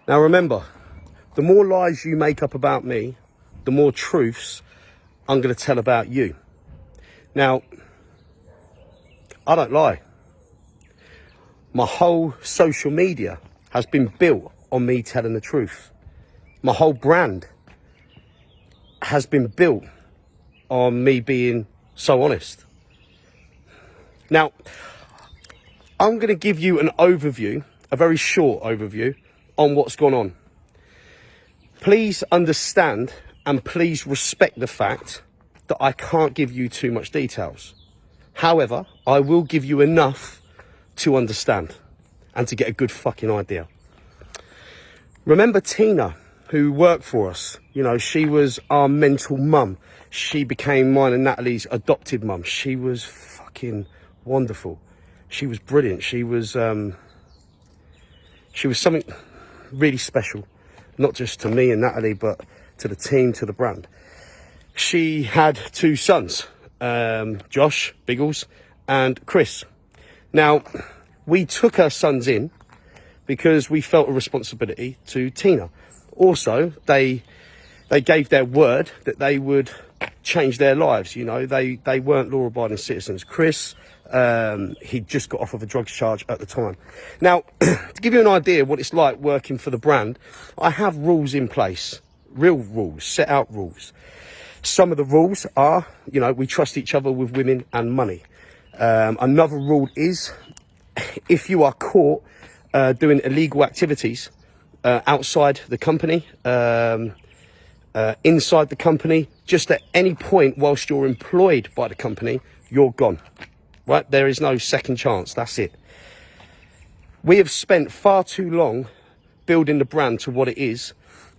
Now remember, the more lies you make up about me, the more truths I'm going to tell about you. Now, I don't lie. My whole social media has been built on me telling the truth. My whole brand has been built on me being so honest. Now, I'm going to give you an overview, a very short overview, on what's gone on. Please understand and please respect the fact that I can't give you too much details. However, I will give you enough to understand and to get a good fucking idea. Remember Tina, who worked for us? You know, she was our mental mum. She became mine and Natalie's adopted mum. She was fucking wonderful. She was brilliant. She was something really special, not just to me and Natalie, but to the team, to the brand. She had two sons, Josh, Biggles, and Chris. Now, we took her sons in because we felt a responsibility to Tina. Also, they gave their word that they would change their lives. You know, they weren't law-abiding citizens. Chris, he'd just got off of a drugs charge at the time. Now, to give you an idea what it's like working for the brand, I have rules in place, real rules, set out rules. Some of the rules are, you know, we trust each other with women and money. Another rule is, if you are caught doing illegal activities outside the company, inside the company, just at any point whilst you're employed by the company, you're gone. Right? There is no second chance. That's it. We have spent far too long building the brand to what it is.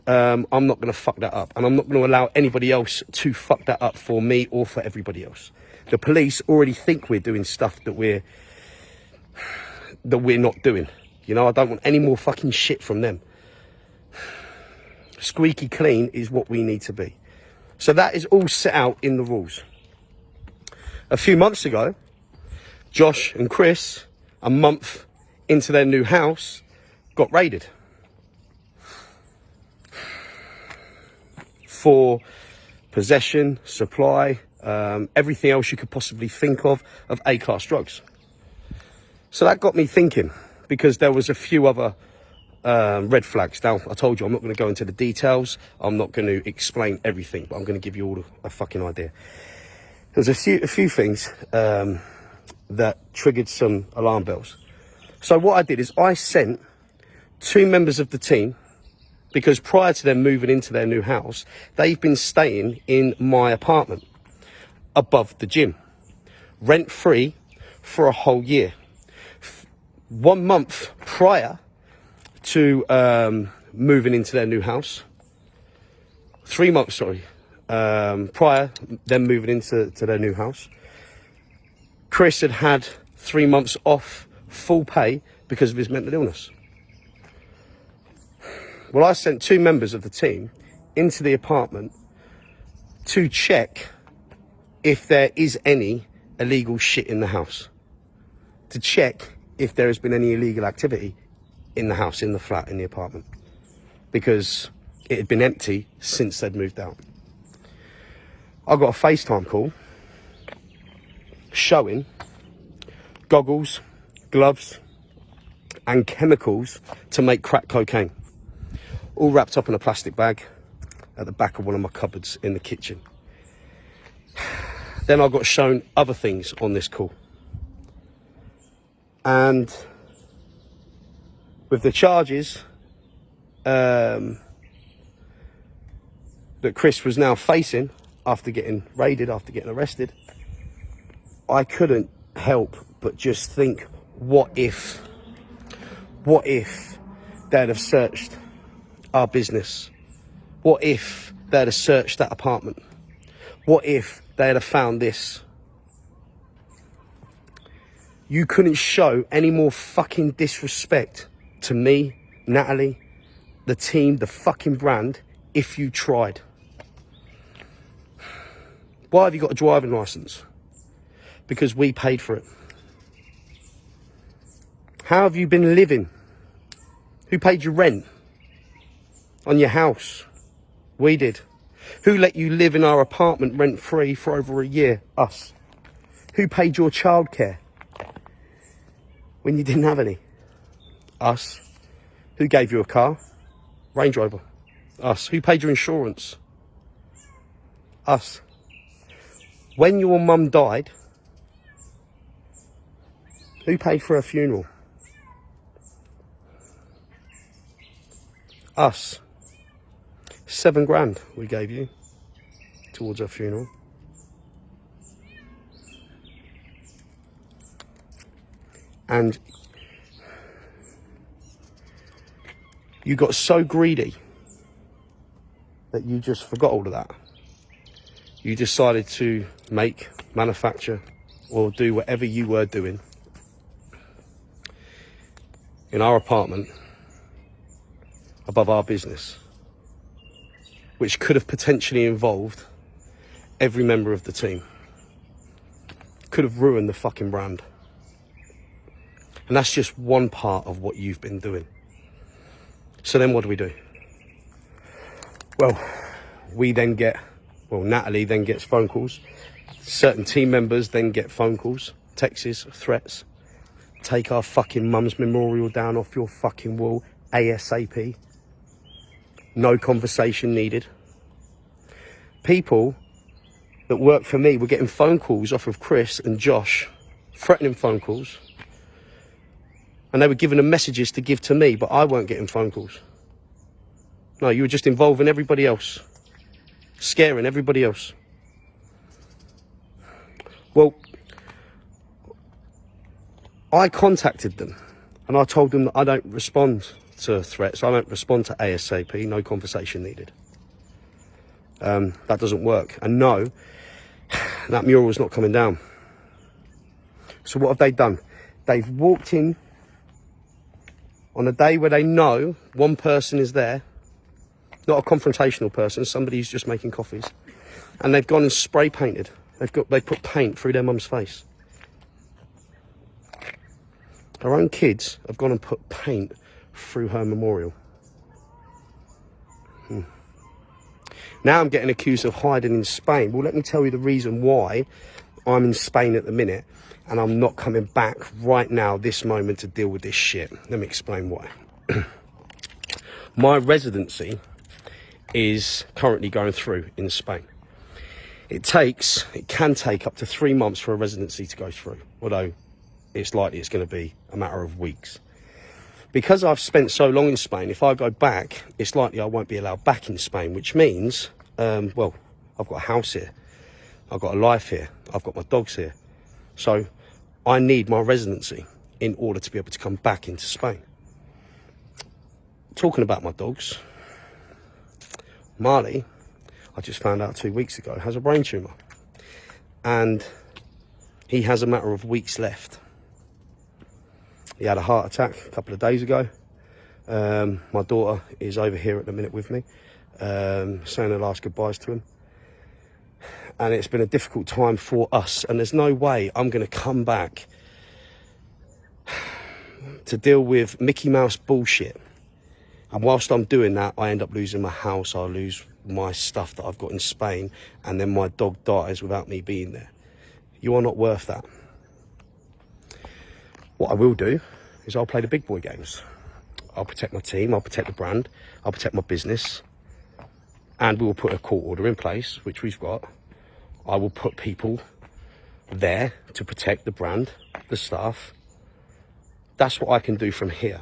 I'm not going to fuck that up, and I'm not going to allow anybody else to fuck that up for me or for everybody else. The police already think we're doing stuff that we're not doing. You know, I don't want any more fucking shit from them. Squeaky clean is what we need to be. So that is all set out in the rules. A few months ago, Josh and Chris, a month into their new house, got raided for possession, supply, everything else you could possibly think of A-class drugs. So that got me thinking, because there was a few other red flags. Now, I told you I'm not going to go into the details. I'm not going to explain everything, but I'm going to give you all a fucking idea. There's a few things that triggered some alarm bells. So what I did is I sent two members of the team, because prior to them moving into their new house, they've been staying in my apartment above the gym, rent-free for a whole year. 1 month prior to moving into their new house, 3 months, prior them moving into their new house, Chris had 3 months off full pay because of his mental illness. Well, I sent two members of the team into the apartment to check if there is any illegal shit in the house, to check if there has been any illegal activity in the house, in the flat, in the apartment, because it had been empty since they'd moved out. I got a FaceTime call showing goggles, gloves, and chemicals to make crack cocaine, all wrapped up in a plastic bag at the back of one of my cupboards in the kitchen. Then I got shown other things on this call. And with the charges that Chris was now facing after getting raided, after getting arrested, I couldn't help but just think, what if they'd have searched our business? What if they'd have searched that apartment? What if they'd have found this? You couldn't show any more fucking disrespect to me, Natalie, the team, the fucking brand, if you tried. Why have you got a driving licence? Because we paid for it. How have you been living? Who paid your rent? on your house? We did. Who let you live in our apartment rent-free for over a year? Us. Who paid your childcare when you didn't have any? Us. Who gave you a car? Range Rover. Us. Who paid your insurance? Us. When your mum died, who paid for her funeral? Us. 7 grand we gave you towards her funeral. And you got so greedy that you just forgot all of that. You decided to make, manufacture, or do whatever you were doing in our apartment above our business, which could have potentially involved every member of the team. Could have ruined the fucking brand. And that's just one part of what you've been doing. So then what do? Well, Natalie then gets phone calls. Certain team members then get phone calls, texts, threats. Take our fucking mum's memorial down off your fucking wall ASAP. No conversation needed. People that work for me were getting phone calls off of Chris and Josh, threatening phone calls. And they were giving them messages to give to me, but I weren't getting phone calls. No, you were just involving everybody else. Scaring everybody else. Well, I contacted them and I told them that I don't respond to threats. I don't respond to ASAP, no conversation needed. That doesn't work. And no, that mural is not coming down. So what have they done? They've walked in on a day where they know one person is there, not a confrontational person, somebody who's just making coffees, and they've gone and spray painted. They put paint through their mum's face. Her own kids have gone and put paint through her memorial. Now I'm getting accused of hiding in Spain. Well, let me tell you the reason why I'm in Spain at the minute and I'm not coming back right now, this moment, to deal with this shit. Let me explain why. My residency is currently going through in Spain. It can take up to 3 months for a residency to go through, although it's likely it's going to be a matter of weeks. Because I've spent so long in Spain, if I go back, it's likely I won't be allowed back in Spain, which means, well, I've got a house here. I've got a life here. I've got my dogs here. So I need my residency in order to be able to come back into Spain. Talking about my dogs, Marley, I just found out 2 weeks ago, has a brain tumour. And he has a matter of weeks left. He had a heart attack a couple of days ago. My daughter is over here at the minute with me, saying her last goodbyes to him. And it's been a difficult time for us. And there's no way I'm going to come back to deal with Mickey Mouse bullshit. And whilst I'm doing that, I end up losing my house. I lose my stuff that I've got in Spain. And then my dog dies without me being there. You are not worth that. What I will do is I'll play the big boy games. I'll protect my team, I'll protect the brand, I'll protect my business, and we will put a court order in place, which we've got. I will put people there to protect the brand, the staff. That's what I can do from here.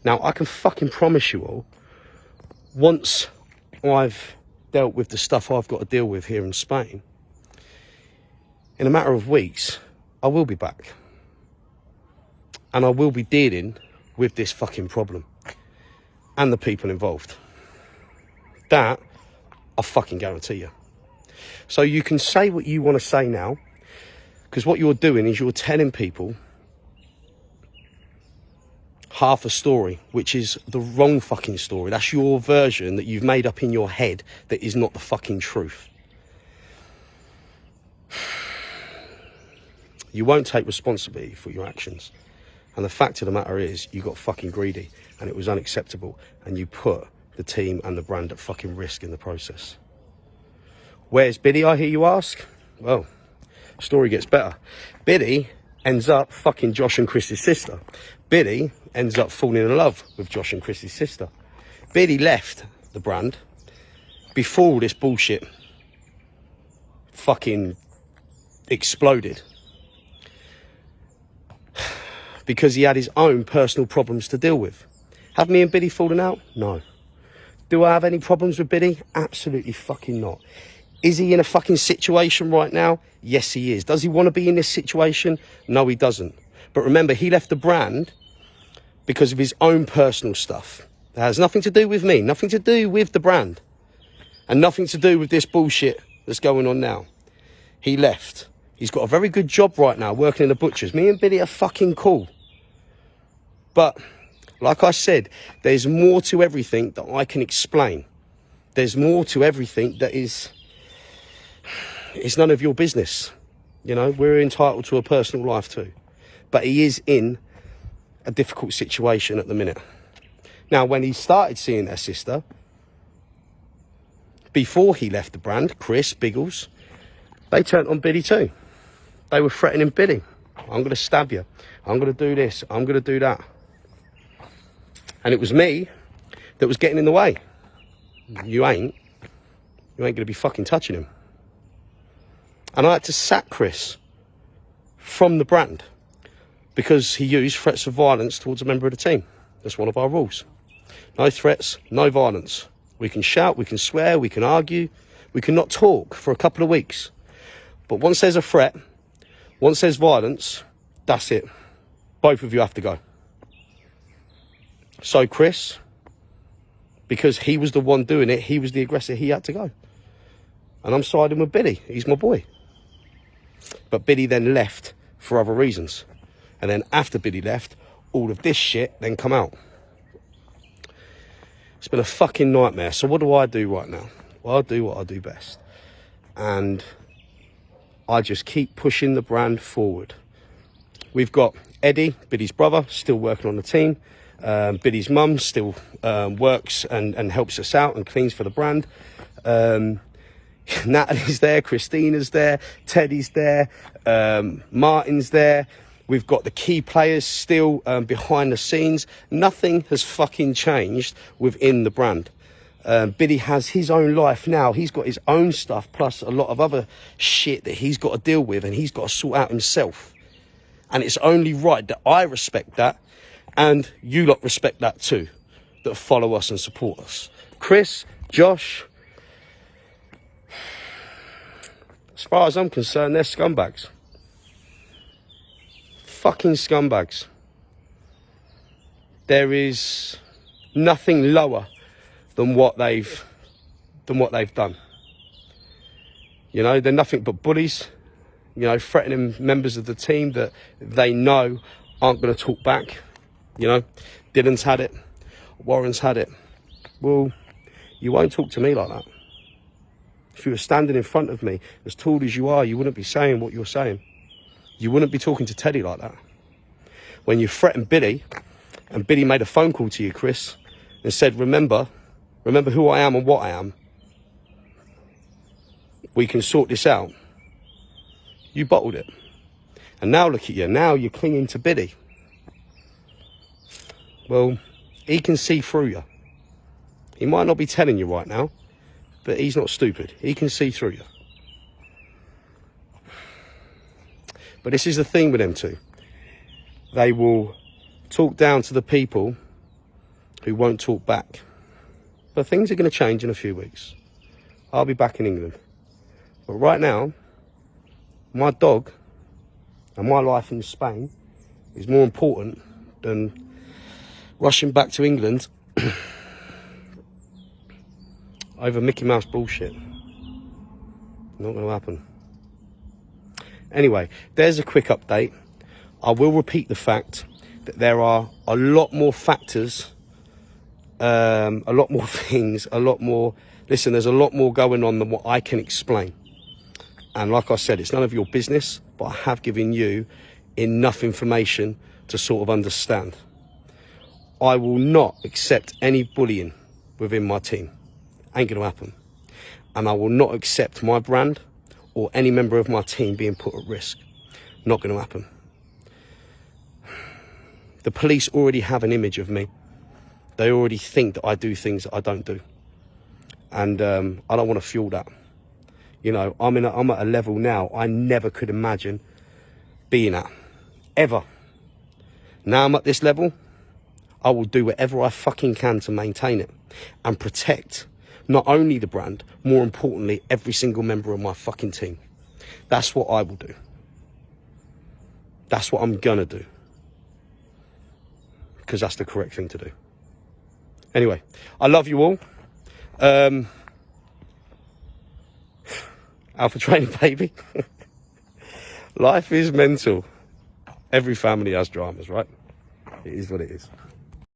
Now, I can fucking promise you all, once I've dealt with the stuff I've got to deal with here in Spain, in a matter of weeks, I will be back. And I will be dealing with this fucking problem and the people involved. That I fucking guarantee you. So you can say what you want to say now, because what you're doing is you're telling people half a story, which is the wrong fucking story. That's your version that you've made up in your head that is not the fucking truth. You won't take responsibility for your actions. And the fact of the matter is, you got fucking greedy and it was unacceptable. And you put the team and the brand at fucking risk in the process. Where's Biddy, I hear you ask? Well, story gets better. Biddy ends up fucking Josh and Chris's sister. Biddy ends up falling in love with Josh and Chris's sister. Biddy left the brand before all this bullshit fucking exploded, because he had his own personal problems to deal with. Have me and Biddy fallen out? No. Do I have any problems with Biddy? Absolutely fucking not. Is he in a fucking situation right now? Yes, he is. Does he want to be in this situation? No, he doesn't. But remember, he left the brand because of his own personal stuff. It has nothing to do with me, nothing to do with the brand, and nothing to do with this bullshit that's going on now. He left. He's got a very good job right now working in the butchers. Me and Biddy are fucking cool. But like I said, there's more to everything that I can explain. There's more to everything that is... it's none of your business. You know, we're entitled to a personal life too. But he is in a difficult situation at the minute. Now, when he started seeing their sister, before he left the brand, Chris, Biggles, they turned on Biddy too. They were threatening Biddy. I'm going to stab you. I'm going to do this. I'm going to do that. And it was me that was getting in the way. You ain't going to be fucking touching him. And I had to sack Chris from the brand because he used threats of violence towards a member of the team. That's one of our rules. No threats, no violence. We can shout, we can swear, we can argue, we can not talk for a couple of weeks. But once there's a threat, once there's violence, that's it. Both of you have to go. So Chris, because he was the one doing it, he was the aggressor, he had to go. And I'm siding with Biddy. He's my boy. But Biddy then left for other reasons. And then after Biddy left, all of this shit then come out. It's been a fucking nightmare. So what do I do right now? Well, I do what I do best. And I just keep pushing the brand forward. We've got Eddie, Biddy's brother, still working on the team. Biddy's mum still works and helps us out and cleans for the brand. Natalie's there, Christina's there, Teddy's there, Martin's there. We've got the key players still behind the scenes. Nothing has fucking changed within the brand. Biddy has his own life now. He's got his own stuff, plus a lot of other shit that he's got to deal with and he's got to sort out himself. And it's only right that I respect that and you lot respect that too, that follow us and support us. Chris, Josh, as far as I'm concerned, they're scumbags. Fucking scumbags. There is nothing lower than what they've done. You know, they're nothing but bullies, you know, threatening members of the team that they know aren't going to talk back. You know, Dylan's had it, Warren's had it. Well, you won't talk to me like that. If you were standing in front of me, as tall as you are, you wouldn't be saying what you're saying. You wouldn't be talking to Teddy like that. When you threatened Biddy, and Biddy made a phone call to you, Chris, and said, remember who I am and what I am. We can sort this out. You bottled it. And now look at you. Now you're clinging to Biddy. Well, he can see through you. He might not be telling you right now, but he's not stupid. He can see through you. But this is the thing with them two. They will talk down to the people who won't talk back. But things are going to change in a few weeks. I'll be back in England. But right now, my dog and my life in Spain is more important than rushing back to England over Mickey Mouse bullshit. Not going to happen. Anyway, there's a quick update. I will repeat the fact that there are a lot more factors, a lot more things, a lot more... Listen, there's a lot more going on than what I can explain. And like I said, it's none of your business, but I have given you enough information to sort of understand. I will not accept any bullying within my team. Ain't going to happen. And I will not accept my brand or any member of my team being put at risk. Not going to happen. The police already have an image of me. They already think that I do things that I don't do. And I don't want to fuel that. You know, I'm at a level now I never could imagine being at. Ever. Now I'm at this level, I will do whatever I fucking can to maintain it and protect not only the brand, more importantly, every single member of my fucking team. That's what I will do. That's what I'm gonna do. Because that's the correct thing to do. Anyway, I love you all. Alpha training, baby. Life is mental. Every family has dramas, right? It is what it is.